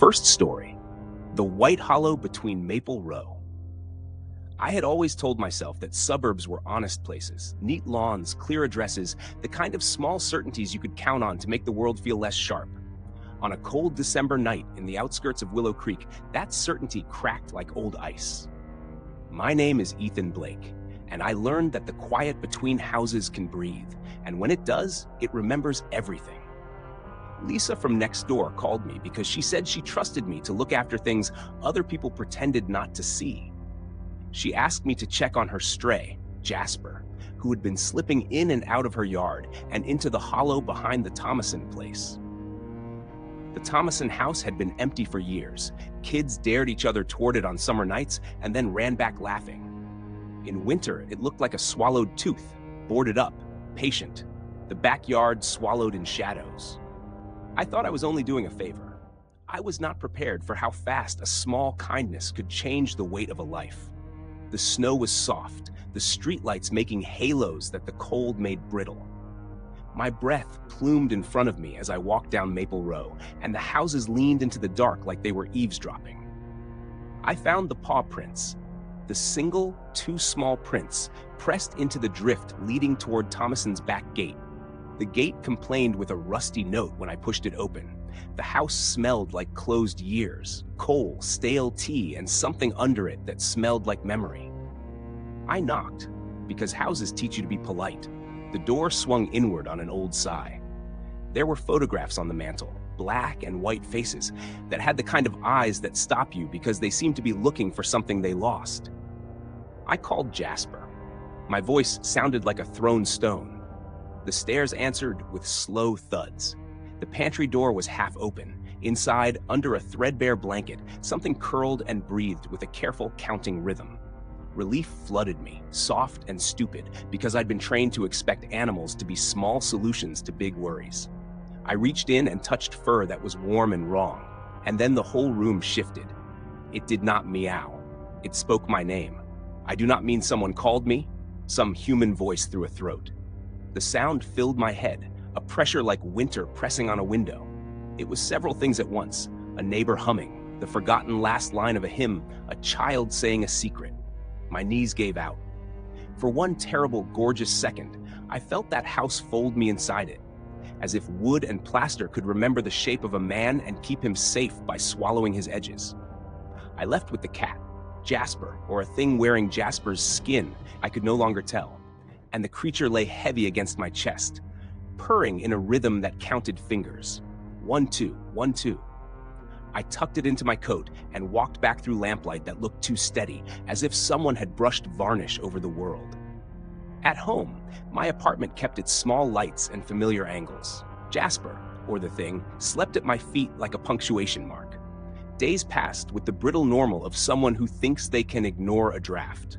First story, the White Hollow between Maple Row. I had always told myself that suburbs were honest places, neat lawns, clear addresses, the kind of small certainties you could count on to make the world feel less sharp. On a cold December night in the outskirts of Willow Creek, that certainty cracked like old ice. My name is Ethan Blake, and I learned that the quiet between houses can breathe, and when it does, it remembers everything. Lisa from next door called me because she said she trusted me to look after things other people pretended not to see. She asked me to check on her stray, Jasper, who had been slipping in and out of her yard and into the hollow behind the Thomason place. The Thomason house had been empty for years. Kids dared each other toward it on summer nights and then ran back laughing. In winter, it looked like a swallowed tooth, boarded up, patient, the backyard swallowed in shadows. I thought I was only doing a favor. I was not prepared for how fast a small kindness could change the weight of a life. The snow was soft, the streetlights making halos that the cold made brittle. My breath plumed in front of me as I walked down Maple Row, and the houses leaned into the dark like they were eavesdropping. I found the paw prints, the single, too small prints pressed into the drift leading toward Thomason's back gate. The gate complained with a rusty note when I pushed it open. The house smelled like closed years, coal, stale tea, and something under it that smelled like memory. I knocked, because houses teach you to be polite. The door swung inward on an old sigh. There were photographs on the mantel, black and white faces, that had the kind of eyes that stop you because they seem to be looking for something they lost. I called Jasper. My voice sounded like a thrown stone. The stairs answered with slow thuds. The pantry door was half open. Inside, under a threadbare blanket, something curled and breathed with a careful counting rhythm. Relief flooded me, soft and stupid, because I'd been trained to expect animals to be small solutions to big worries. I reached in and touched fur that was warm and wrong, and then the whole room shifted. It did not meow. It spoke my name. I do not mean someone called me, some human voice through a throat. The sound filled my head, a pressure like winter pressing on a window. It was several things at once, a neighbor humming, the forgotten last line of a hymn, a child saying a secret. My knees gave out. For one terrible, gorgeous second, I felt that house fold me inside it, as if wood and plaster could remember the shape of a man and keep him safe by swallowing his edges. I left with the cat, Jasper, or a thing wearing Jasper's skin, I could no longer tell, and the creature lay heavy against my chest, purring in a rhythm that counted fingers. 1, 2, 1, 2. I tucked it into my coat and walked back through lamplight that looked too steady, as if someone had brushed varnish over the world. At home, my apartment kept its small lights and familiar angles. Jasper, or the thing, slept at my feet like a punctuation mark. Days passed with the brittle normal of someone who thinks they can ignore a draft.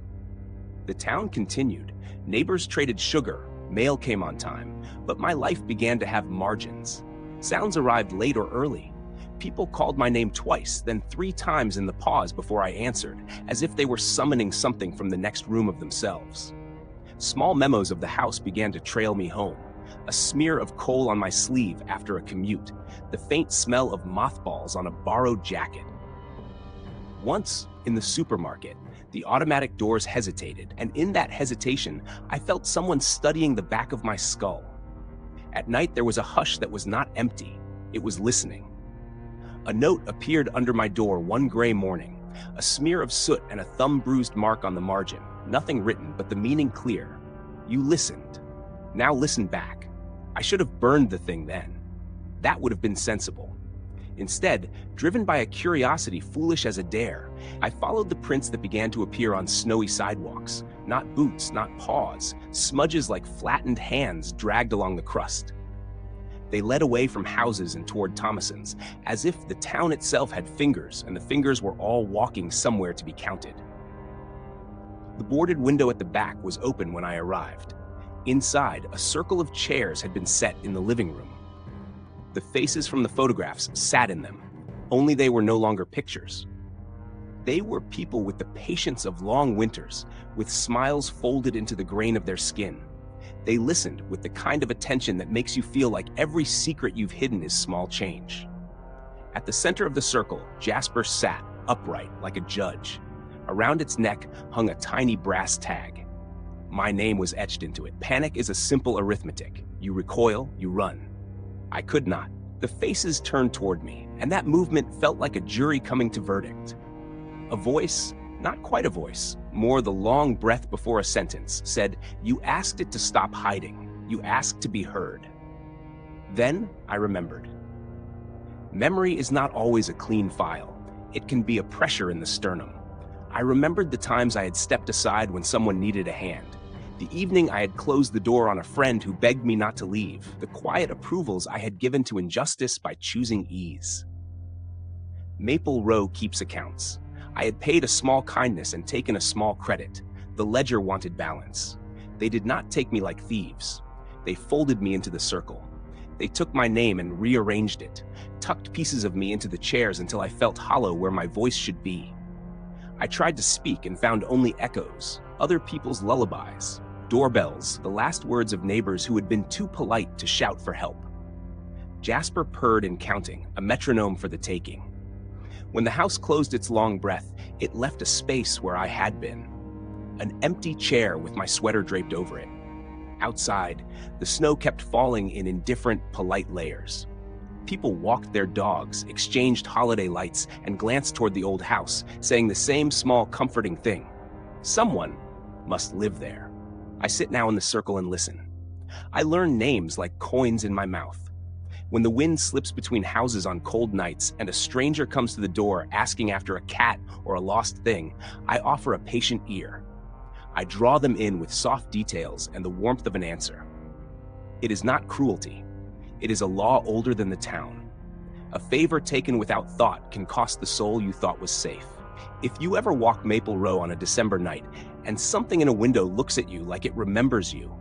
The town continued. Neighbors traded sugar, mail came on time, but my life began to have margins. Sounds arrived late or early. People called my name twice, then 3 times in the pause before I answered, as if they were summoning something from the next room of themselves. Small memos of the house began to trail me home. A smear of coal on my sleeve after a commute, the faint smell of mothballs on a borrowed jacket. Once, in the supermarket, the automatic doors hesitated, and in that hesitation, I felt someone studying the back of my skull. At night, there was a hush that was not empty. It was listening. A note appeared under my door one gray morning, a smear of soot and a thumb-bruised mark on the margin. Nothing written, but the meaning clear. You listened. Now listen back. I should have burned the thing then. That would have been sensible. Instead, driven by a curiosity foolish as a dare, I followed the prints that began to appear on snowy sidewalks. Not boots, not paws, smudges like flattened hands dragged along the crust. They led away from houses and toward Thomason's, as if the town itself had fingers and the fingers were all walking somewhere to be counted. The boarded window at the back was open when I arrived. Inside, a circle of chairs had been set in the living room. The faces from the photographs sat in them, only they were no longer pictures. They were people with the patience of long winters, with smiles folded into the grain of their skin. They listened with the kind of attention that makes you feel like every secret you've hidden is small change. At the center of the circle, Jasper sat, upright like a judge. Around its neck hung a tiny brass tag. My name was etched into it. Panic is a simple arithmetic. You recoil, you run. I could not. The faces turned toward me, and that movement felt like a jury coming to verdict. A voice, not quite a voice, more the long breath before a sentence, said, "You asked it to stop hiding. You asked to be heard." Then I remembered. Memory is not always a clean file. It can be a pressure in the sternum. I remembered the times I had stepped aside when someone needed a hand. The evening I had closed the door on a friend who begged me not to leave. The quiet approvals I had given to injustice by choosing ease. Maple Row keeps accounts. I had paid a small kindness and taken a small credit. The ledger wanted balance. They did not take me like thieves. They folded me into the circle. They took my name and rearranged it, tucked pieces of me into the chairs until I felt hollow where my voice should be. I tried to speak and found only echoes, other people's lullabies, doorbells, the last words of neighbors who had been too polite to shout for help. Jasper purred in counting, a metronome for the taking. When the house closed its long breath, it left a space where I had been. An empty chair with my sweater draped over it. Outside, the snow kept falling in indifferent, polite layers. People walked their dogs, exchanged holiday lights, and glanced toward the old house, saying the same small, comforting thing. Someone must live there. I sit now in the circle and listen. I learn names like coins in my mouth. When the wind slips between houses on cold nights and a stranger comes to the door asking after a cat or a lost thing, I offer a patient ear. I draw them in with soft details and the warmth of an answer. It is not cruelty. It is a law older than the town. A favor taken without thought can cost the soul you thought was safe. If you ever walk Maple Row on a December night and something in a window looks at you like it remembers you,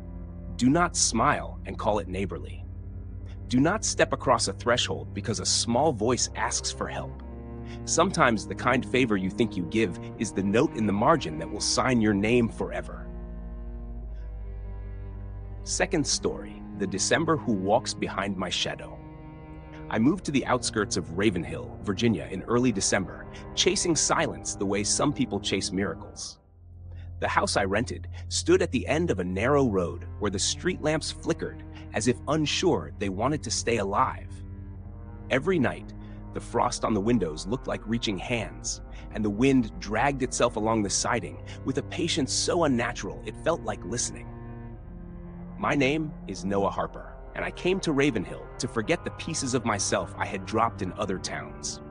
do not smile and call it neighborly. Do not step across a threshold because a small voice asks for help. Sometimes the kind favor you think you give is the note in the margin that will sign your name forever. Second story, the December who walks behind my shadow. I moved to the outskirts of Ravenhill, Virginia in early December, chasing silence the way some people chase miracles. The house I rented stood at the end of a narrow road where the street lamps flickered as if unsure they wanted to stay alive. Every night, the frost on the windows looked like reaching hands, and the wind dragged itself along the siding with a patience so unnatural it felt like listening. My name is Noah Harper, and I came to Ravenhill to forget the pieces of myself I had dropped in other towns.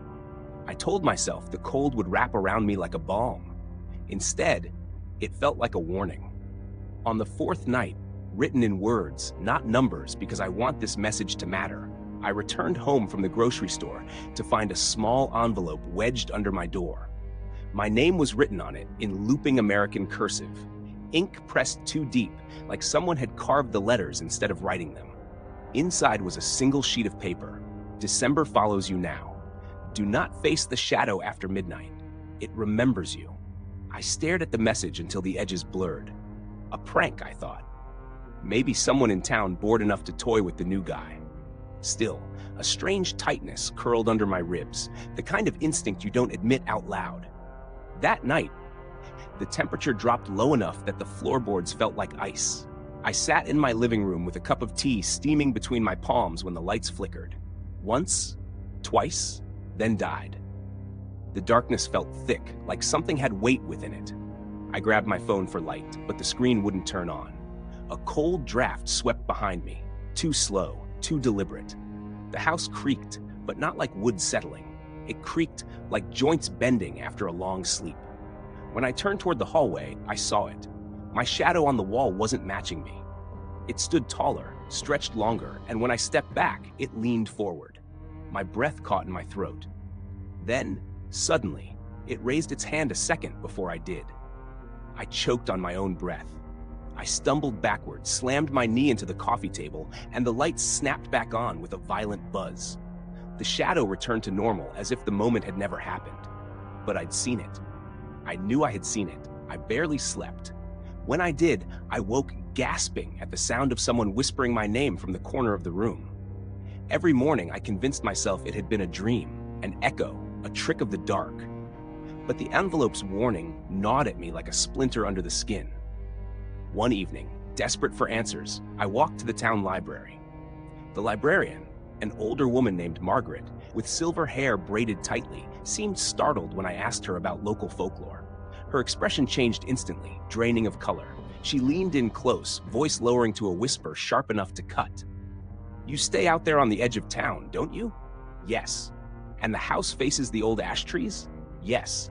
I told myself the cold would wrap around me like a balm. Instead, it felt like a warning. On the fourth night, written in words, not numbers, because I want this message to matter, I returned home from the grocery store to find a small envelope wedged under my door. My name was written on it in looping American cursive, ink pressed too deep, like someone had carved the letters instead of writing them. Inside was a single sheet of paper. December follows you now. Do not face the shadow after midnight. It remembers you. I stared at the message until the edges blurred. A prank, I thought. Maybe someone in town bored enough to toy with the new guy. Still, a strange tightness curled under my ribs, the kind of instinct you don't admit out loud. That night, the temperature dropped low enough that the floorboards felt like ice. I sat in my living room with a cup of tea steaming between my palms when the lights flickered. Once, twice, then died. The darkness felt thick, like something had weight within it. I grabbed my phone for light, but the screen wouldn't turn on. A cold draft swept behind me, too slow, too deliberate. The house creaked, but not like wood settling. It creaked like joints bending after a long sleep. When I turned toward the hallway, I saw it. My shadow on the wall wasn't matching me. It stood taller, stretched longer, and when I stepped back, it leaned forward. My breath caught in my throat. Then, suddenly, it raised its hand a second before I did. I choked on my own breath. I stumbled backward, slammed my knee into the coffee table, and the lights snapped back on with a violent buzz. The shadow returned to normal as if the moment had never happened. But I'd seen it. I knew I had seen it. I barely slept. When I did, I woke gasping at the sound of someone whispering my name from the corner of the room. Every morning, I convinced myself it had been a dream, An echo, a trick of the dark. But the envelope's warning gnawed at me like a splinter under the skin. One evening, desperate for answers, I walked to the town library. The librarian, an older woman named Margaret, with silver hair braided tightly, seemed startled when I asked her about local folklore. Her expression changed instantly, draining of color. She leaned in close, voice lowering to a whisper sharp enough to cut. "You stay out there on the edge of town, don't you?" "Yes." "And the house faces the old ash trees?" "Yes."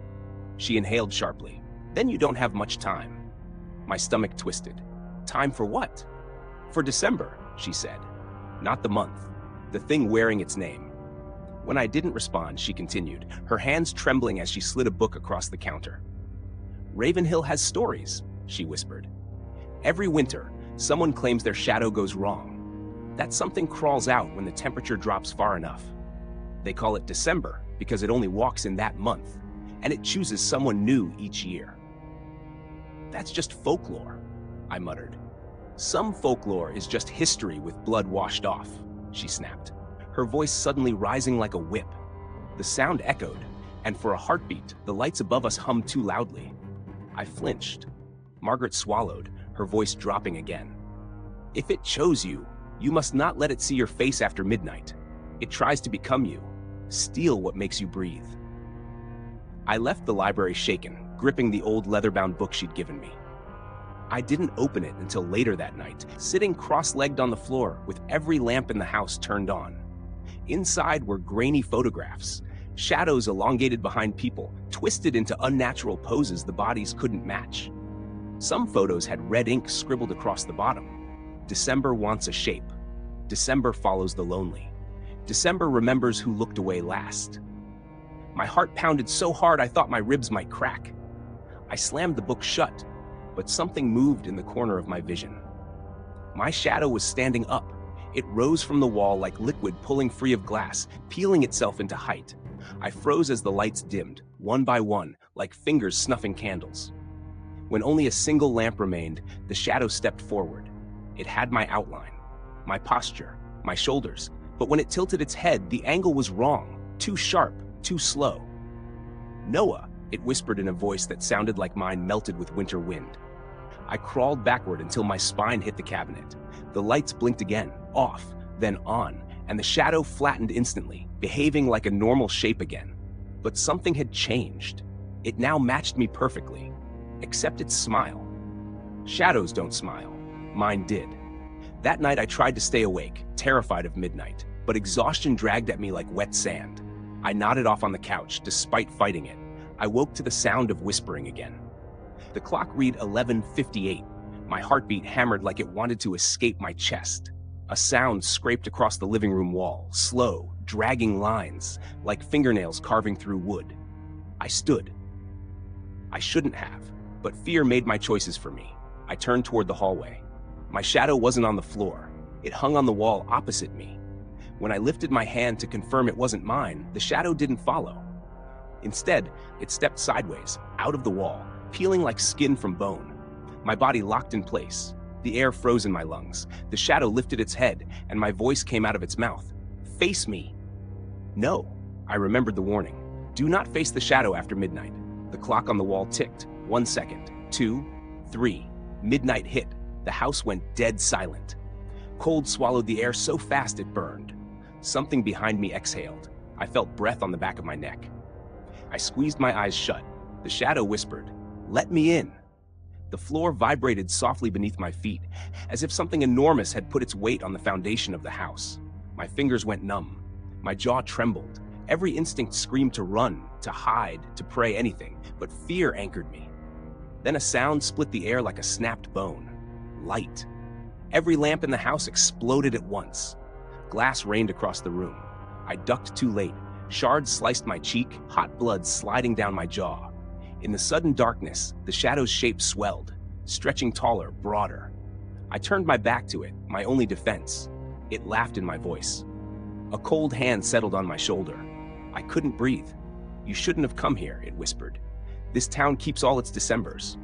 She inhaled sharply. "Then you don't have much time." My stomach twisted. "Time for what?" "For December," she said. "Not the month. The thing wearing its name." When I didn't respond, she continued, her hands trembling as she slid a book across the counter. "Ravenhill has stories," she whispered. "Every winter, someone claims their shadow goes wrong. That something crawls out when the temperature drops far enough. They call it December because it only walks in that month, and it chooses someone new each year." "That's just folklore," I muttered. "Some folklore is just history with blood washed off," she snapped, her voice suddenly rising like a whip. The sound echoed, and for a heartbeat, the lights above us hummed too loudly. I flinched. Margaret swallowed, her voice dropping again. "If it chose you, you must not let it see your face after midnight. It tries to become you, steal what makes you breathe." I left the library shaken, gripping the old leather-bound book she'd given me. I didn't open it until later that night, sitting cross-legged on the floor with every lamp in the house turned on. Inside were grainy photographs, shadows elongated behind people, twisted into unnatural poses the bodies couldn't match. Some photos had red ink scribbled across the bottom. "December wants a shape. December follows the lonely. December remembers who looked away last." My heart pounded so hard I thought my ribs might crack. I slammed the book shut, but something moved in the corner of my vision. My shadow was standing up. It rose from the wall like liquid pulling free of glass, peeling itself into height. I froze as the lights dimmed, one by one, like fingers snuffing candles. When only a single lamp remained, the shadow stepped forward. It had my outline, my posture, my shoulders, but when it tilted its head, the angle was wrong, too sharp, too slow. "Noah," it whispered in a voice that sounded like mine melted with winter wind. I crawled backward until my spine hit the cabinet. The lights blinked again, off, then on, and the shadow flattened instantly, behaving like a normal shape again. But something had changed. It now matched me perfectly, except its smile. Shadows don't smile. Mine did. That night I tried to stay awake, terrified of midnight, but exhaustion dragged at me like wet sand. I nodded off on the couch, despite fighting it. I woke to the sound of whispering again. The clock read 11:58. My heartbeat hammered like it wanted to escape my chest. A sound scraped across the living room wall, slow, dragging lines, like fingernails carving through wood. I stood. I shouldn't have, but fear made my choices for me. I turned toward the hallway. My shadow wasn't on the floor. It hung on the wall opposite me. When I lifted my hand to confirm it wasn't mine, the shadow didn't follow. Instead, it stepped sideways, out of the wall, peeling like skin from bone. My body locked in place. The air froze in my lungs. The shadow lifted its head, and my voice came out of its mouth. "Face me." No, I remembered the warning. Do not face the shadow after midnight. The clock on the wall ticked. 1 second, 2, 3. Midnight hit. The house went dead silent. Cold swallowed the air so fast it burned. Something behind me exhaled. I felt breath on the back of my neck. I squeezed my eyes shut. The shadow whispered, "Let me in." The floor vibrated softly beneath my feet, as if something enormous had put its weight on the foundation of the house. My fingers went numb. My jaw trembled. Every instinct screamed to run, to hide, to pray, anything, but fear anchored me. Then a sound split the air like a snapped bone. Light. Every lamp in the house exploded at once. Glass rained across the room. I ducked too late. Shards sliced my cheek, hot blood sliding down my jaw. In the sudden darkness, the shadow's shape swelled, stretching taller, broader. I turned my back to it, my only defense. It laughed in my voice. A cold hand settled on my shoulder. I couldn't breathe. "You shouldn't have come here," it whispered. "This town keeps all its Decembers."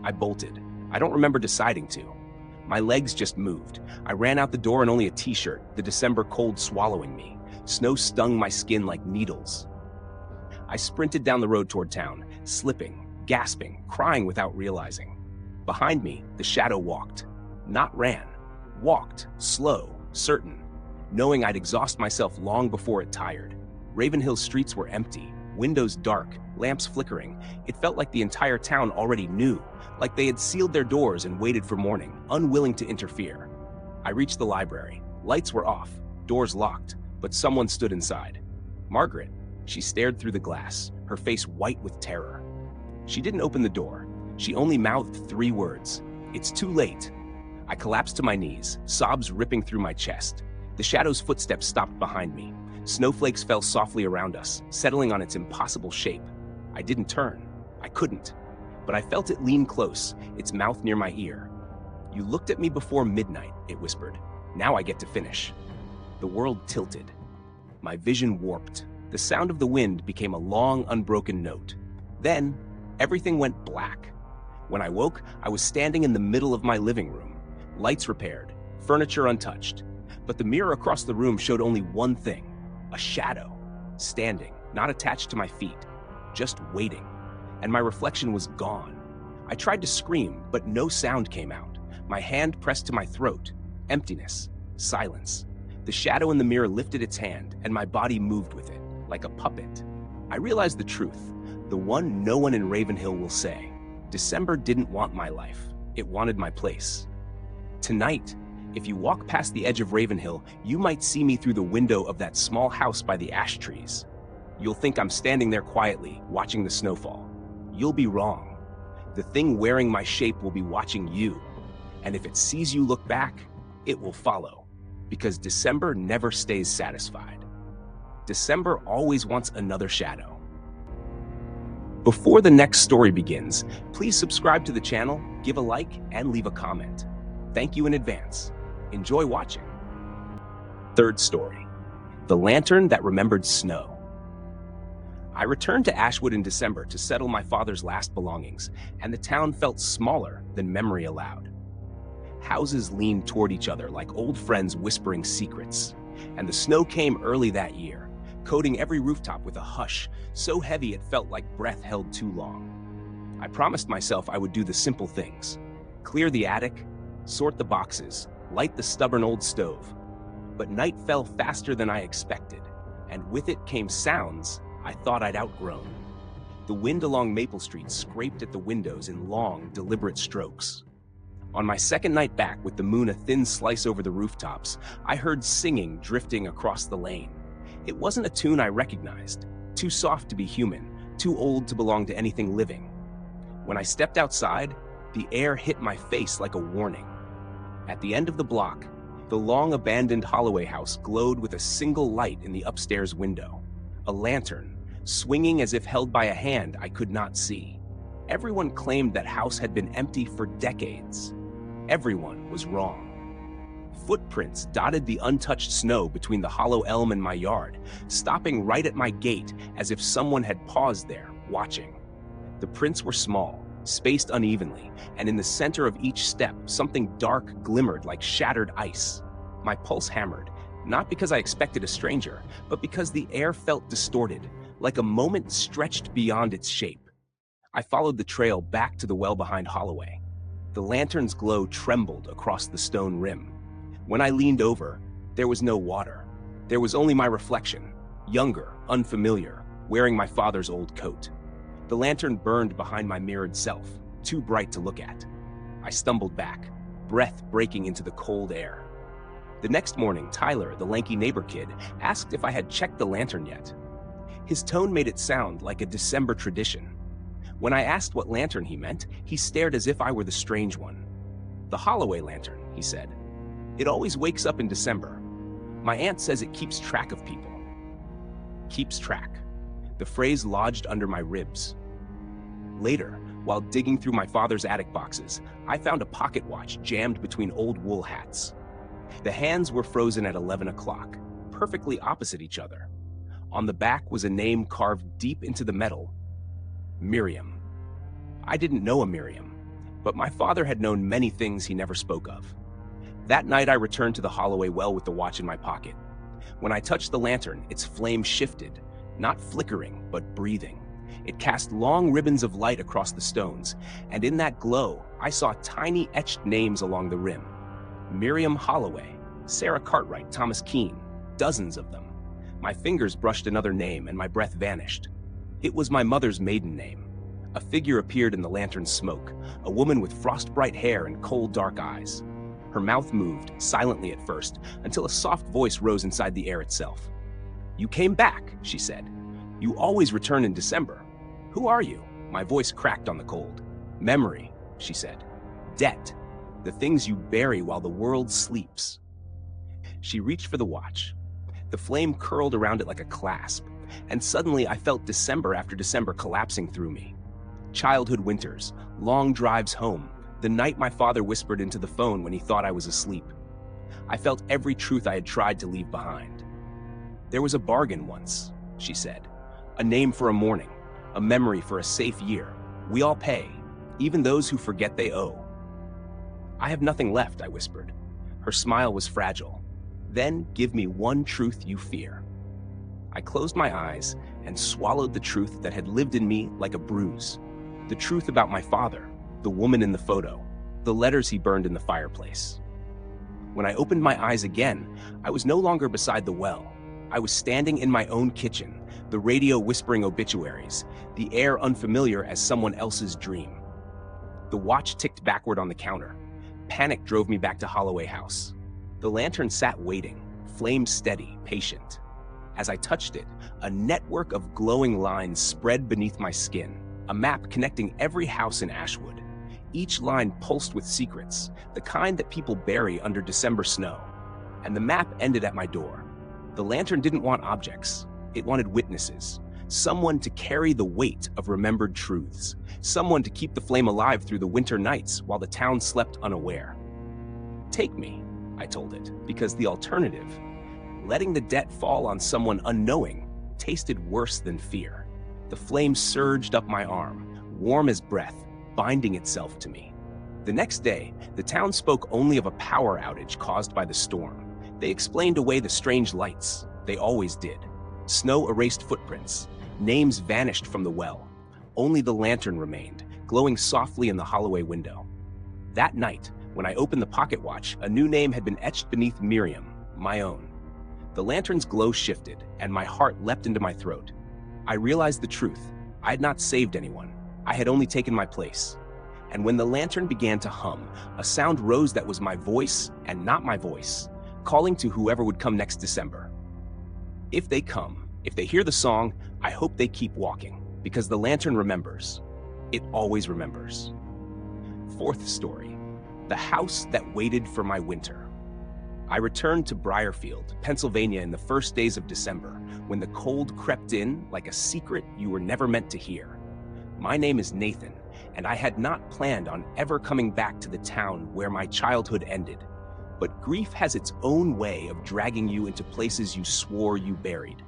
I bolted. I don't remember deciding to. My legs just moved. I ran out the door in only a t-shirt, the December cold swallowing me. Snow stung my skin like needles. I sprinted down the road toward town, slipping, gasping, crying without realizing. Behind me, the shadow walked. Not ran. Walked, slow, certain, knowing I'd exhaust myself long before it tired. Ravenhill's streets were empty, windows dark, lamps flickering. It felt like the entire town already knew, like they had sealed their doors and waited for morning, unwilling to interfere. I reached the library. Lights were off, doors locked, but someone stood inside. Margaret. She stared through the glass, her face white with terror. She didn't open the door. She only mouthed 3 words. "It's too late." I collapsed to my knees, sobs ripping through my chest. The shadow's footsteps stopped behind me. Snowflakes fell softly around us, settling on its impossible shape. I didn't turn. I couldn't. But I felt it lean close, its mouth near my ear. "You looked at me before midnight," it whispered. "Now I get to finish." The world tilted. My vision warped. The sound of the wind became a long, unbroken note. Then, everything went black. When I woke, I was standing in the middle of my living room. Lights repaired, furniture untouched. But the mirror across the room showed only one thing. A shadow, standing, not attached to my feet, just waiting. And my reflection was gone. I tried to scream, but no sound came out. My hand pressed to my throat. Emptiness, silence. The shadow in the mirror lifted its hand, and my body moved with it, like a puppet. I realized the truth, the one no one in Ravenhill will say. December didn't want my life. It wanted my place. Tonight, if you walk past the edge of Ravenhill, you might see me through the window of that small house by the ash trees. You'll think I'm standing there quietly, watching the snowfall. You'll be wrong. The thing wearing my shape will be watching you. And if it sees you look back, it will follow. Because December never stays satisfied. December always wants another shadow. Before the next story begins, please subscribe to the channel, give a like, and leave a comment. Thank you in advance. Enjoy watching. Third story, The Lantern That Remembered Snow. I returned to Ashwood in December to settle my father's last belongings, and the town felt smaller than memory allowed. Houses leaned toward each other like old friends whispering secrets, and the snow came early that year, coating every rooftop with a hush so heavy it felt like breath held too long. I promised myself I would do the simple things: clear the attic, sort the boxes, light the stubborn old stove. But night fell faster than I expected, and with it came sounds I thought I'd outgrown. The wind along Maple Street scraped at the windows in long, deliberate strokes. On my second night back, with the moon a thin slice over the rooftops, I heard singing drifting across the lane. It wasn't a tune I recognized, too soft to be human, too old to belong to anything living. When I stepped outside, the air hit my face like a warning. At the end of the block, the long-abandoned Holloway house glowed with a single light in the upstairs window. A lantern, swinging as if held by a hand I could not see. Everyone claimed that house had been empty for decades. Everyone was wrong. Footprints dotted the untouched snow between the hollow elm and my yard, stopping right at my gate as if someone had paused there, watching. The prints were small, spaced unevenly, and in the center of each step, something dark glimmered like shattered ice. My pulse hammered, not because I expected a stranger, but because the air felt distorted, like a moment stretched beyond its shape. I followed the trail back to the well behind Holloway. The lantern's glow trembled across the stone rim. When I leaned over, there was no water. There was only my reflection, younger, unfamiliar, wearing my father's old coat. The lantern burned behind my mirrored self, too bright to look at. I stumbled back, breath breaking into the cold air. The next morning, Tyler, the lanky neighbor kid, asked if I had checked the lantern yet. His tone made it sound like a December tradition. When I asked what lantern he meant, he stared as if I were the strange one. "The Holloway lantern," he said. "It always wakes up in December. My aunt says it keeps track of people." Keeps track. The phrase lodged under my ribs. Later, while digging through my father's attic boxes, I found a pocket watch jammed between old wool hats. The hands were frozen at 11 o'clock, perfectly opposite each other. On the back was a name carved deep into the metal: Miriam. I didn't know a Miriam, but my father had known many things he never spoke of. That night I returned to the Holloway well with the watch in my pocket. When I touched the lantern, its flame shifted, not flickering, but breathing. It cast long ribbons of light across the stones, and in that glow, I saw tiny etched names along the rim. Miriam Holloway, Sarah Cartwright, Thomas Keene, dozens of them. My fingers brushed another name, and my breath vanished. It was my mother's maiden name. A figure appeared in the lantern's smoke, a woman with frost-bright hair and cold, dark eyes. Her mouth moved, silently at first, until a soft voice rose inside the air itself. "You came back," she said. "You always return in December. Who are you?" My voice cracked on the cold. "Memory," she said. "Debt. The things you bury while the world sleeps." She reached for the watch. The flame curled around it like a clasp, and suddenly I felt December after December collapsing through me. Childhood winters, long drives home, the night my father whispered into the phone when he thought I was asleep. I felt every truth I had tried to leave behind. "There was a bargain once," she said. "A name for a morning, a memory for a safe year. We all pay, even those who forget they owe." "I have nothing left," I whispered. Her smile was fragile. "Then give me one truth you fear." I closed my eyes and swallowed the truth that had lived in me like a bruise. The truth about my father, the woman in the photo, the letters he burned in the fireplace. When I opened my eyes again, I was no longer beside the well. I was standing in my own kitchen, the radio whispering obituaries, the air unfamiliar as someone else's dream. The watch ticked backward on the counter. Panic drove me back to Holloway House. The lantern sat waiting, flame steady, patient. As I touched it, a network of glowing lines spread beneath my skin, a map connecting every house in Ashwood. Each line pulsed with secrets, the kind that people bury under December snow. And the map ended at my door. The lantern didn't want objects. It wanted witnesses. Someone to carry the weight of remembered truths. Someone to keep the flame alive through the winter nights while the town slept unaware. "Take me," I told it, because the alternative, letting the debt fall on someone unknowing, tasted worse than fear. The flame surged up my arm, warm as breath, binding itself to me. The next day, the town spoke only of a power outage caused by the storm. They explained away the strange lights. They always did. Snow erased footprints. Names vanished from the well. Only the lantern remained, glowing softly in the Holloway window. That night, when I opened the pocket watch, a new name had been etched beneath Miriam, my own. The lantern's glow shifted, and my heart leapt into my throat. I realized the truth. I had not saved anyone. I had only taken my place. And when the lantern began to hum, a sound rose that was my voice and not my voice, calling to whoever would come next December. If they come, if they hear the song, I hope they keep walking, because the lantern remembers. It always remembers. Fourth story, the house that waited for my winter. I returned to Briarfield, Pennsylvania in the first days of December, when the cold crept in like a secret you were never meant to hear. My name is Nathan, and I had not planned on ever coming back to the town where my childhood ended. But grief has its own way of dragging you into places you swore you buried.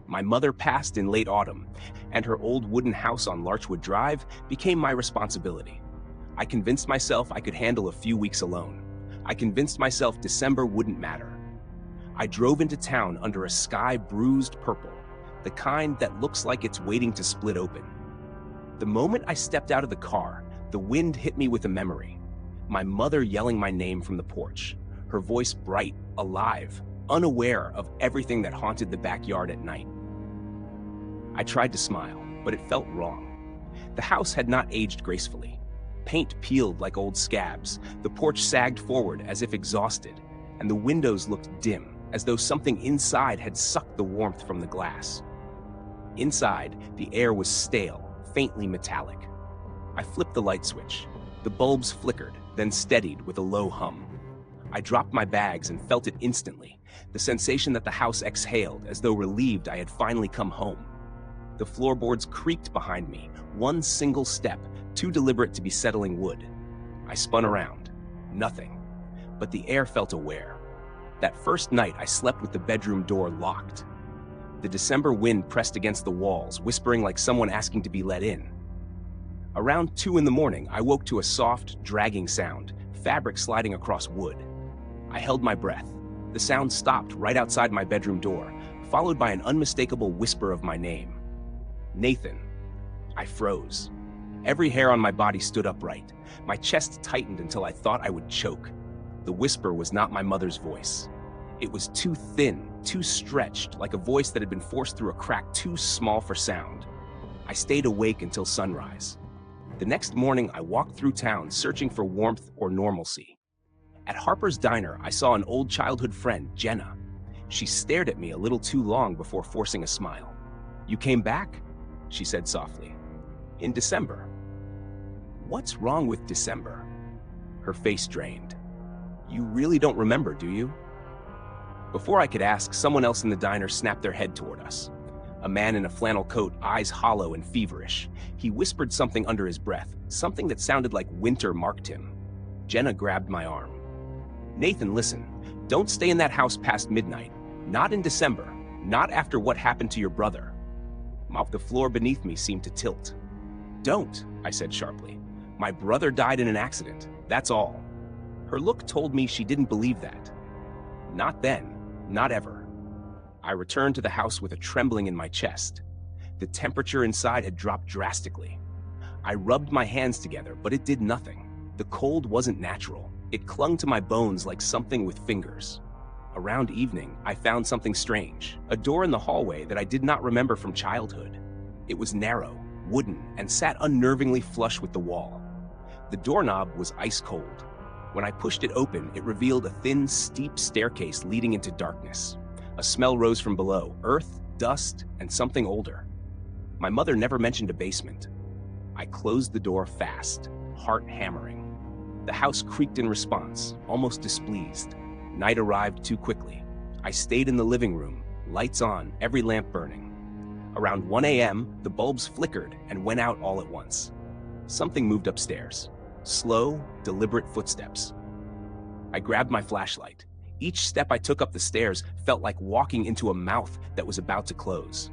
My mother passed in late autumn, and her old wooden house on Larchwood Drive became my responsibility. I convinced myself I could handle a few weeks alone. I convinced myself December wouldn't matter. I drove into town under a sky bruised purple, the kind that looks like it's waiting to split open. The moment I stepped out of the car, the wind hit me with a memory. My mother yelling my name from the porch, her voice bright, alive, unaware of everything that haunted the backyard at night. I tried to smile, but it felt wrong. The house had not aged gracefully. Paint peeled like old scabs, the porch sagged forward as if exhausted, and the windows looked dim, as though something inside had sucked the warmth from the glass. Inside, the air was stale, faintly metallic. I flipped the light switch. The bulbs flickered, then steadied with a low hum. I dropped my bags and felt it instantly, the sensation that the house exhaled as though relieved I had finally come home. The floorboards creaked behind me, one single step, too deliberate to be settling wood. I spun around. Nothing. But the air felt aware. That first night I slept with the bedroom door locked. The December wind pressed against the walls, whispering like someone asking to be let in. Around 2 a.m, I woke to a soft, dragging sound, fabric sliding across wood. I held my breath. The sound stopped right outside my bedroom door, followed by an unmistakable whisper of my name. Nathan. I froze. Every hair on my body stood upright. My chest tightened until I thought I would choke. The whisper was not my mother's voice. It was too thin, too stretched, like a voice that had been forced through a crack too small for sound. I stayed awake until sunrise. The next morning, I walked through town searching for warmth or normalcy. At Harper's Diner, I saw an old childhood friend, Jenna. She stared at me a little too long before forcing a smile. "You came back?" she said softly. "In December." "What's wrong with December?" Her face drained. "You really don't remember, do you?" Before I could ask, someone else in the diner snapped their head toward us. A man in a flannel coat, eyes hollow and feverish. He whispered something under his breath, something that sounded like winter marked him. Jenna grabbed my arm. "Nathan, listen. Don't stay in that house past midnight. Not in December. Not after what happened to your brother." The floor beneath me seemed to tilt. "Don't," I said sharply. "My brother died in an accident. That's all." Her look told me she didn't believe that. Not then. Not ever. I returned to the house with a trembling in my chest. The temperature inside had dropped drastically. I rubbed my hands together, but it did nothing. The cold wasn't natural. It clung to my bones like something with fingers. Around evening, I found something strange. A door in the hallway that I did not remember from childhood. It was narrow, wooden, and sat unnervingly flush with the wall. The doorknob was ice cold. When I pushed it open, it revealed a thin, steep staircase leading into darkness. A smell rose from below, earth, dust, and something older. My mother never mentioned a basement. I closed the door fast, heart hammering. The house creaked in response, almost displeased. Night arrived too quickly. I stayed in the living room, lights on, every lamp burning. Around 1 a.m., the bulbs flickered and went out all at once. Something moved upstairs. Slow, deliberate footsteps. I grabbed my flashlight. Each step I took up the stairs felt like walking into a mouth that was about to close.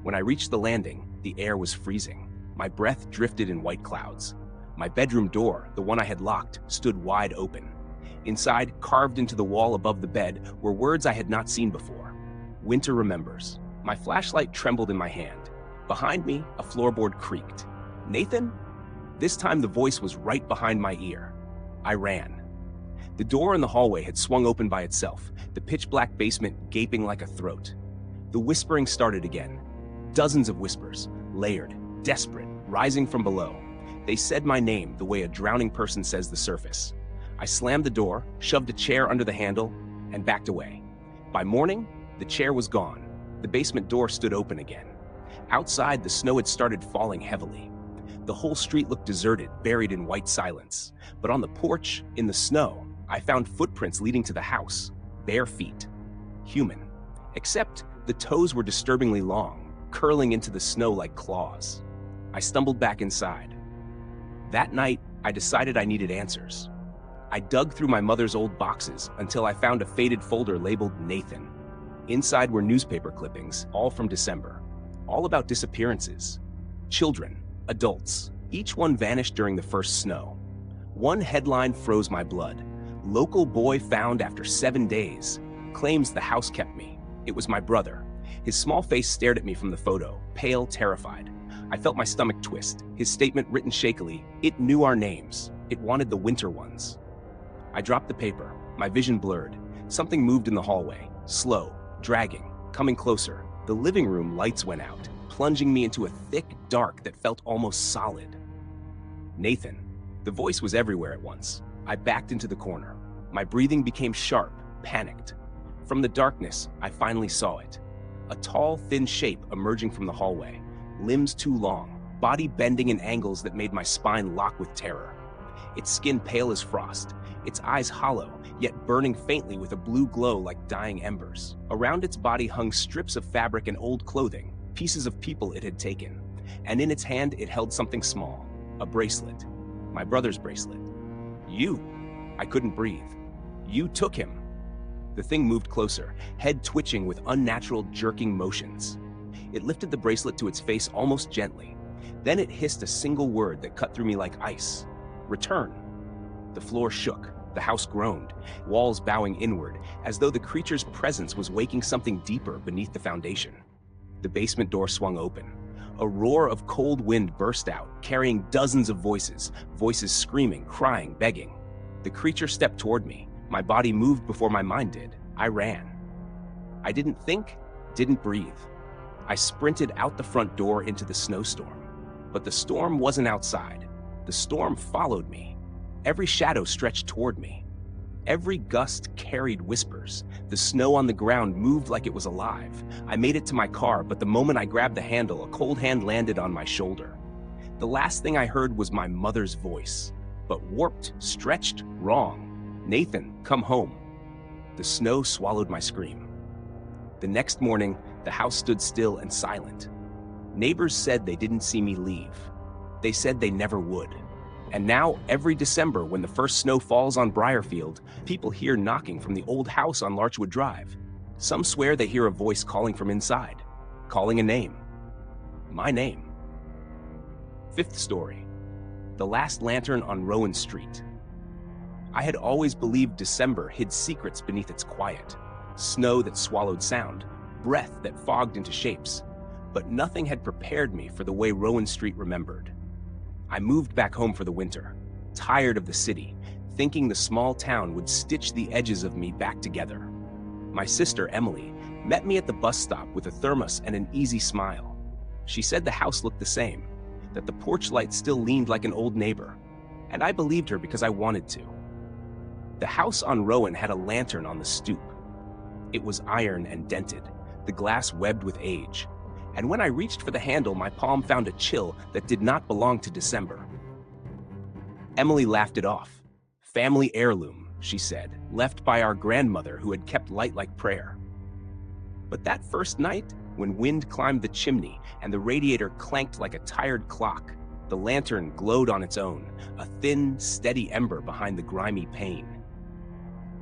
When I reached the landing, the air was freezing. My breath drifted in white clouds. My bedroom door, the one I had locked, stood wide open. Inside, carved into the wall above the bed, were words I had not seen before. "Winter remembers." My flashlight trembled in my hand. Behind me, a floorboard creaked. "Nathan?" This time the voice was right behind my ear. I ran. The door in the hallway had swung open by itself, the pitch-black basement gaping like a throat. The whispering started again. Dozens of whispers, layered, desperate, rising from below. They said my name the way a drowning person says the surface. I slammed the door, shoved a chair under the handle, and backed away. By morning, the chair was gone. The basement door stood open again. Outside, the snow had started falling heavily. The whole street looked deserted, buried in white silence. But on the porch, in the snow, I found footprints leading to the house. Bare feet. Human. Except the toes were disturbingly long, curling into the snow like claws. I stumbled back inside. That night, I decided I needed answers. I dug through my mother's old boxes until I found a faded folder labeled Nathan. Inside were newspaper clippings, all from December. All about disappearances. Children. Adults. Each one vanished during the first snow. One headline froze my blood. "Local boy found after 7 days. Claims the house kept me." It was my brother. His small face stared at me from the photo, pale, terrified. I felt my stomach twist. His statement written shakily, it knew our names. It wanted the winter ones. I dropped the paper. My vision blurred. Something moved in the hallway. Slow, dragging, coming closer. The living room lights went out, plunging me into a thick dark that felt almost solid. "Nathan." The voice was everywhere at once. I backed into the corner. My breathing became sharp, panicked. From the darkness, I finally saw it. A tall, thin shape emerging from the hallway. Limbs too long, body bending in angles that made my spine lock with terror. Its skin pale as frost, its eyes hollow, yet burning faintly with a blue glow like dying embers. Around its body hung strips of fabric and old clothing, pieces of people it had taken. And in its hand, it held something small, a bracelet. My brother's bracelet. "You." I couldn't breathe. "You took him." The thing moved closer, head twitching with unnatural, jerking motions. It lifted the bracelet to its face almost gently. Then it hissed a single word that cut through me like ice. "Return." The floor shook. The house groaned, walls bowing inward, as though the creature's presence was waking something deeper beneath the foundation. The basement door swung open. A roar of cold wind burst out, carrying dozens of voices screaming, crying, begging. The creature stepped toward me. My body moved before my mind did. I ran. I didn't think, didn't breathe. I sprinted out the front door into the snowstorm. But the storm wasn't outside. The storm followed me. Every shadow stretched toward me. Every gust carried whispers. The snow on the ground moved like it was alive. I made it to my car, but the moment I grabbed the handle, a cold hand landed on my shoulder. The last thing I heard was my mother's voice, but warped, stretched, wrong. "Nathan, come home." The snow swallowed my scream. The next morning, the house stood still and silent. Neighbors said they didn't see me leave. They said they never would. And now, every December, when the first snow falls on Briarfield, people hear knocking from the old house on Larchwood Drive. Some swear they hear a voice calling from inside, calling a name. My name. Fifth story. The last lantern on Rowan Street. I had always believed December hid secrets beneath its quiet. Snow that swallowed sound, breath that fogged into shapes. But nothing had prepared me for the way Rowan Street remembered. I moved back home for the winter, tired of the city, thinking the small town would stitch the edges of me back together. My sister, Emily, met me at the bus stop with a thermos and an easy smile. She said the house looked the same, that the porch light still leaned like an old neighbor, and I believed her because I wanted to. The house on Rowan had a lantern on the stoop. It was iron and dented, the glass webbed with age. And when I reached for the handle, my palm found a chill that did not belong to December. Emily laughed it off. "Family heirloom," she said, "left by our grandmother who had kept light like prayer." But that first night, when wind climbed the chimney and the radiator clanked like a tired clock, the lantern glowed on its own, a thin, steady ember behind the grimy pane.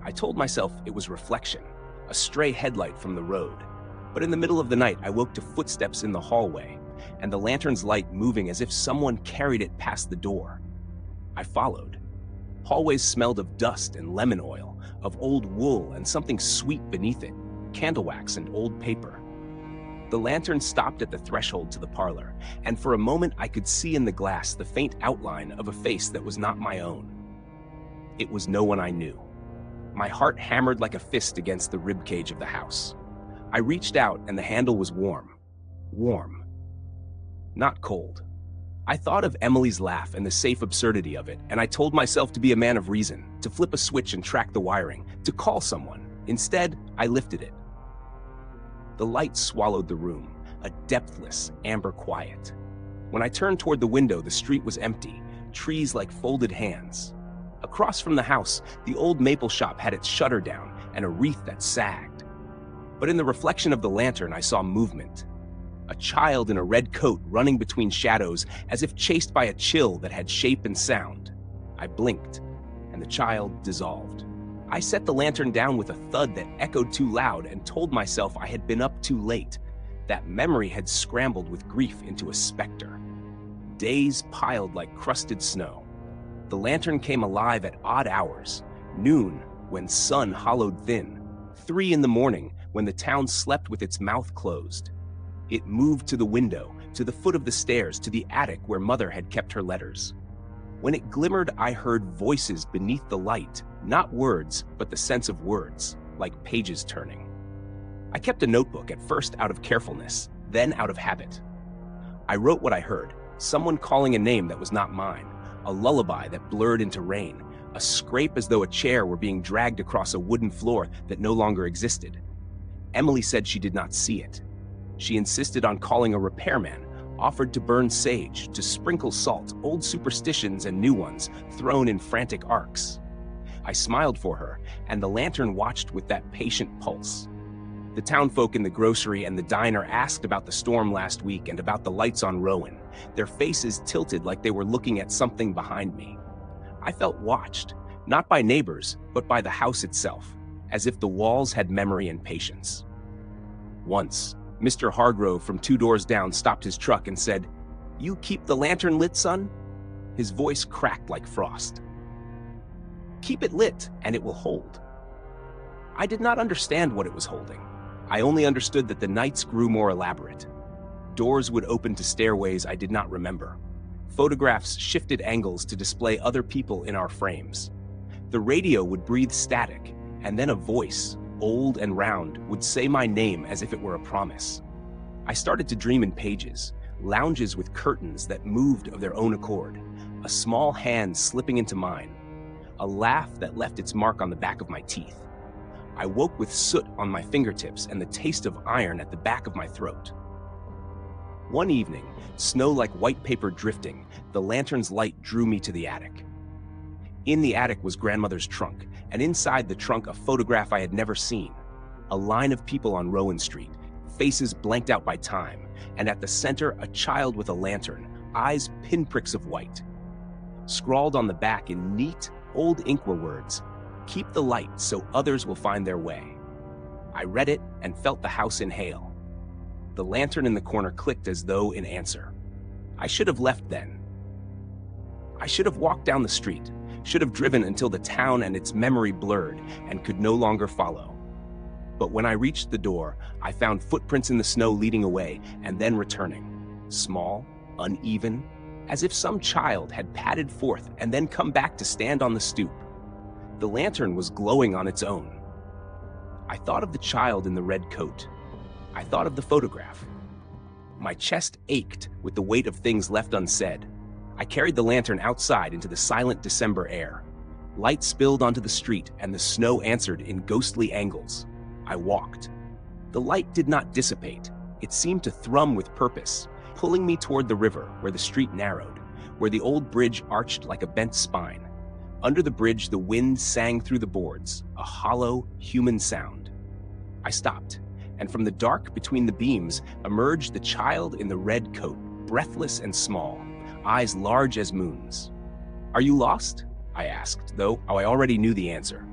I told myself it was reflection, a stray headlight from the road. But in the middle of the night, I woke to footsteps in the hallway, and the lantern's light moving as if someone carried it past the door. I followed. Hallways smelled of dust and lemon oil, of old wool and something sweet beneath it, candle wax and old paper. The lantern stopped at the threshold to the parlor, and for a moment I could see in the glass the faint outline of a face that was not my own. It was no one I knew. My heart hammered like a fist against the ribcage of the house. I reached out, and the handle was warm. Warm. Not cold. I thought of Emily's laugh and the safe absurdity of it, and I told myself to be a man of reason, to flip a switch and track the wiring, to call someone. Instead, I lifted it. The light swallowed the room, a depthless, amber quiet. When I turned toward the window, the street was empty, trees like folded hands. Across from the house, the old maple shop had its shutter down and a wreath that sagged. But in the reflection of the lantern, I saw movement. A child in a red coat running between shadows as if chased by a chill that had shape and sound. I blinked, and the child dissolved. I set the lantern down with a thud that echoed too loud and told myself I had been up too late. That memory had scrambled with grief into a specter. Days piled like crusted snow. The lantern came alive at odd hours. Noon, when sun hollowed thin. 3 in the morning, when the town slept with its mouth closed. It moved to the window, to the foot of the stairs, to the attic where Mother had kept her letters. When it glimmered, I heard voices beneath the light, not words, but the sense of words, like pages turning. I kept a notebook, at first out of carefulness, then out of habit. I wrote what I heard, someone calling a name that was not mine, a lullaby that blurred into rain, a scrape as though a chair were being dragged across a wooden floor that no longer existed. Emily said she did not see it. She insisted on calling a repairman, offered to burn sage, to sprinkle salt, old superstitions and new ones, thrown in frantic arcs. I smiled for her, and the lantern watched with that patient pulse. The townfolk in the grocery and the diner asked about the storm last week and about the lights on Rowan, their faces tilted like they were looking at something behind me. I felt watched, not by neighbors, but by the house itself, as if the walls had memory and patience. Once, Mr. Hargrove from 2 doors down stopped his truck and said, "You keep the lantern lit, son?" His voice cracked like frost. Keep it lit, and it will hold. I did not understand what it was holding. I only understood that the nights grew more elaborate. Doors would open to stairways I did not remember. Photographs shifted angles to display other people in our frames. The radio would breathe static, and then a voice, old and round, would say my name as if it were a promise. I started to dream in pages, lounges with curtains that moved of their own accord, a small hand slipping into mine, a laugh that left its mark on the back of my teeth. I woke with soot on my fingertips and the taste of iron at the back of my throat. One evening, snow like white paper drifting, the lantern's light drew me to the attic. In the attic was grandmother's trunk, and inside the trunk a photograph I had never seen. A line of people on Rowan Street, faces blanked out by time, and at the center a child with a lantern, eyes pinpricks of white. Scrawled on the back in neat, old ink were words, "Keep the light so others will find their way." I read it and felt the house inhale. The lantern in the corner clicked as though in answer. I should have left then. I should have walked down the street, should have driven until the town and its memory blurred and could no longer follow. But when I reached the door, I found footprints in the snow leading away and then returning, small, uneven, as if some child had padded forth and then come back to stand on the stoop. The lantern was glowing on its own. I thought of the child in the red coat. I thought of the photograph. My chest ached with the weight of things left unsaid. I carried the lantern outside into the silent December air. Light spilled onto the street and the snow answered in ghostly angles. I walked. The light did not dissipate. It seemed to thrum with purpose, pulling me toward the river where the street narrowed, where the old bridge arched like a bent spine. Under the bridge, the wind sang through the boards, a hollow, human sound. I stopped, and from the dark between the beams emerged the child in the red coat, breathless and small, eyes large as moons. "Are you lost?" I asked, though I already knew the answer.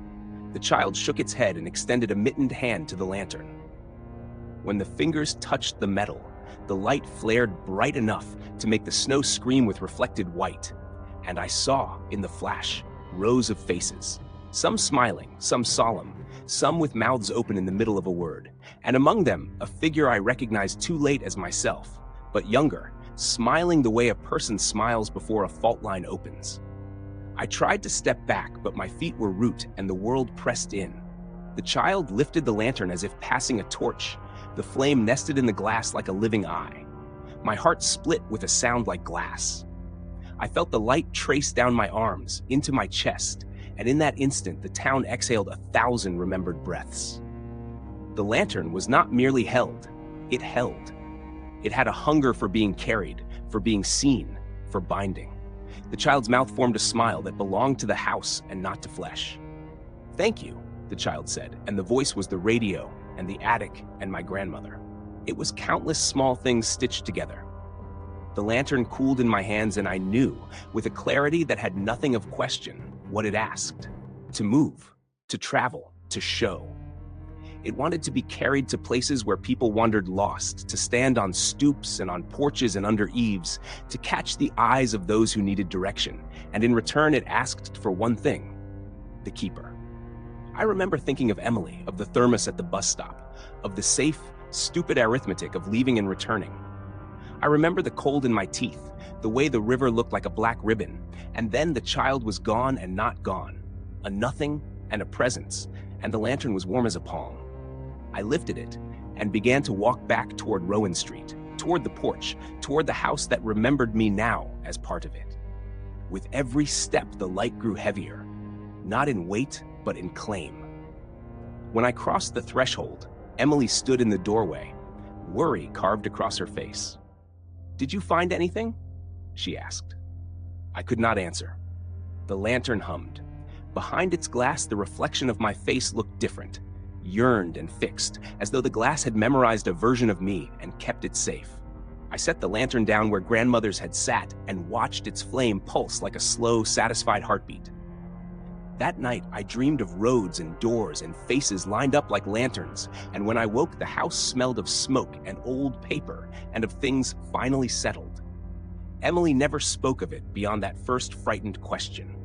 The child shook its head and extended a mittened hand to the lantern. When the fingers touched the metal, the light flared bright enough to make the snow scream with reflected white, and I saw, in the flash, rows of faces, some smiling, some solemn, some with mouths open in the middle of a word, and among them a figure I recognized too late as myself, but younger, smiling the way a person smiles before a fault line opens. I tried to step back, but my feet were root and the world pressed in. The child lifted the lantern as if passing a torch. The flame nested in the glass like a living eye. My heart split with a sound like glass. I felt the light trace down my arms, into my chest, and in that instant the town exhaled 1,000 remembered breaths. The lantern was not merely held, it held. It had a hunger for being carried, for being seen, for binding. The child's mouth formed a smile that belonged to the house and not to flesh. "Thank you," the child said, and the voice was the radio and the attic and my grandmother. It was countless small things stitched together. The lantern cooled in my hands and I knew, with a clarity that had nothing of question, what it asked. To move, to travel, to show. It wanted to be carried to places where people wandered lost, to stand on stoops and on porches and under eaves, to catch the eyes of those who needed direction, and in return it asked for one thing: the keeper. I remember thinking of Emily, of the thermos at the bus stop, of the safe, stupid arithmetic of leaving and returning. I remember the cold in my teeth, the way the river looked like a black ribbon, and then the child was gone and not gone, a nothing and a presence, and the lantern was warm as a palm. I lifted it and began to walk back toward Rowan Street, toward the porch, toward the house that remembered me now as part of it. With every step, the light grew heavier, not in weight, but in claim. When I crossed the threshold, Emily stood in the doorway, worry carved across her face. "Did you find anything?" she asked. I could not answer. The lantern hummed. Behind its glass, the reflection of my face looked different, yearned and fixed, as though the glass had memorized a version of me and kept it safe. I set the lantern down where grandmother's had sat and watched its flame pulse like a slow, satisfied heartbeat. That night, I dreamed of roads and doors and faces lined up like lanterns, and when I woke, the house smelled of smoke and old paper and of things finally settled. Emily never spoke of it beyond that first frightened question.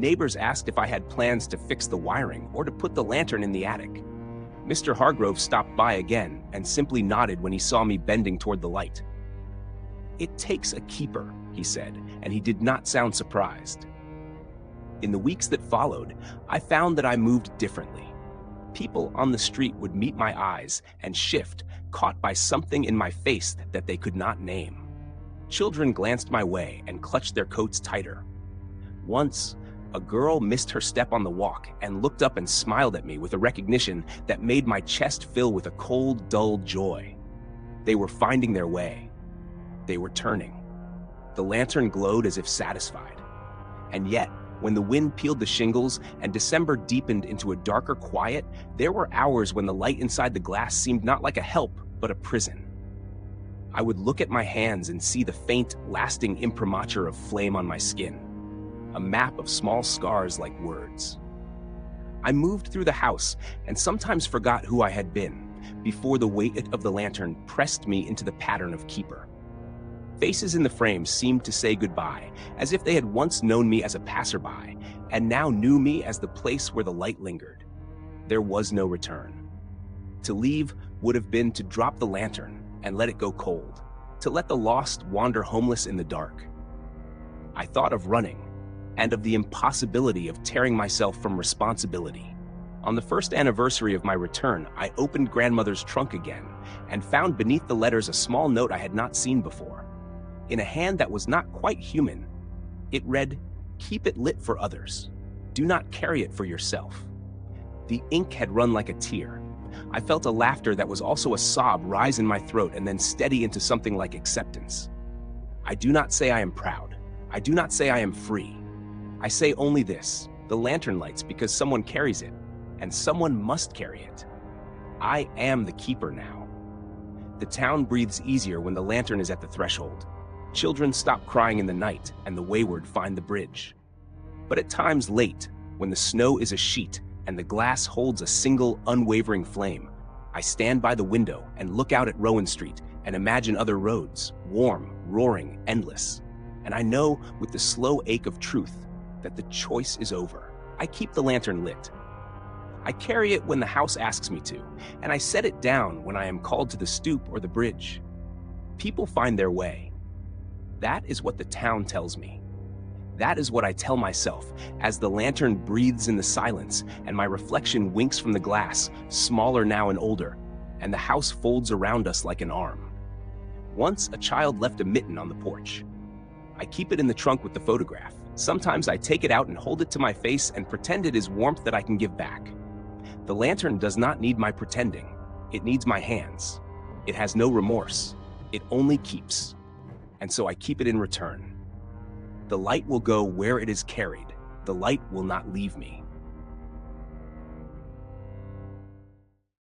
Neighbors asked if I had plans to fix the wiring or to put the lantern in the attic. Mr. Hargrove stopped by again and simply nodded when he saw me bending toward the light. "It takes a keeper," he said, and he did not sound surprised. In the weeks that followed, I found that I moved differently. People on the street would meet my eyes and shift, caught by something in my face that they could not name. Children glanced my way and clutched their coats tighter. Once, a girl missed her step on the walk and looked up and smiled at me with a recognition that made my chest fill with a cold, dull joy. They were finding their way. They were turning. The lantern glowed as if satisfied. And yet, when the wind peeled the shingles and December deepened into a darker quiet, there were hours when the light inside the glass seemed not like a help, but a prison. I would look at my hands and see the faint, lasting imprimatur of flame on my skin, a map of small scars like words. I moved through the house and sometimes forgot who I had been before the weight of the lantern pressed me into the pattern of keeper. Faces in the frame seemed to say goodbye, as if they had once known me as a passerby and now knew me as the place where the light lingered. There was no return. To leave would have been to drop the lantern and let it go cold, to let the lost wander homeless in the dark. I thought of running and of the impossibility of tearing myself from responsibility. On the first anniversary of my return, I opened grandmother's trunk again and found beneath the letters a small note I had not seen before. In a hand that was not quite human, it read, "Keep it lit for others. Do not carry it for yourself." The ink had run like a tear. I felt a laughter that was also a sob rise in my throat and then steady into something like acceptance. I do not say I am proud. I do not say I am free. I say only this: the lantern lights because someone carries it, and someone must carry it. I am the keeper now. The town breathes easier when the lantern is at the threshold. Children stop crying in the night, and the wayward find the bridge. But at times late, when the snow is a sheet and the glass holds a single, unwavering flame, I stand by the window and look out at Rowan Street and imagine other roads, warm, roaring, endless. And I know, with the slow ache of truth, that the choice is over. I keep the lantern lit. I carry it when the house asks me to, and I set it down when I am called to the stoop or the bridge. People find their way. That is what the town tells me. That is what I tell myself as the lantern breathes in the silence and my reflection winks from the glass, smaller now and older, and the house folds around us like an arm. Once a child left a mitten on the porch. I keep it in the trunk with the photograph. Sometimes I take it out and hold it to my face and pretend it is warmth that I can give back. The lantern does not need my pretending. It needs my hands. It has no remorse. It only keeps. And so I keep it in return. The light will go where it is carried. The light will not leave me.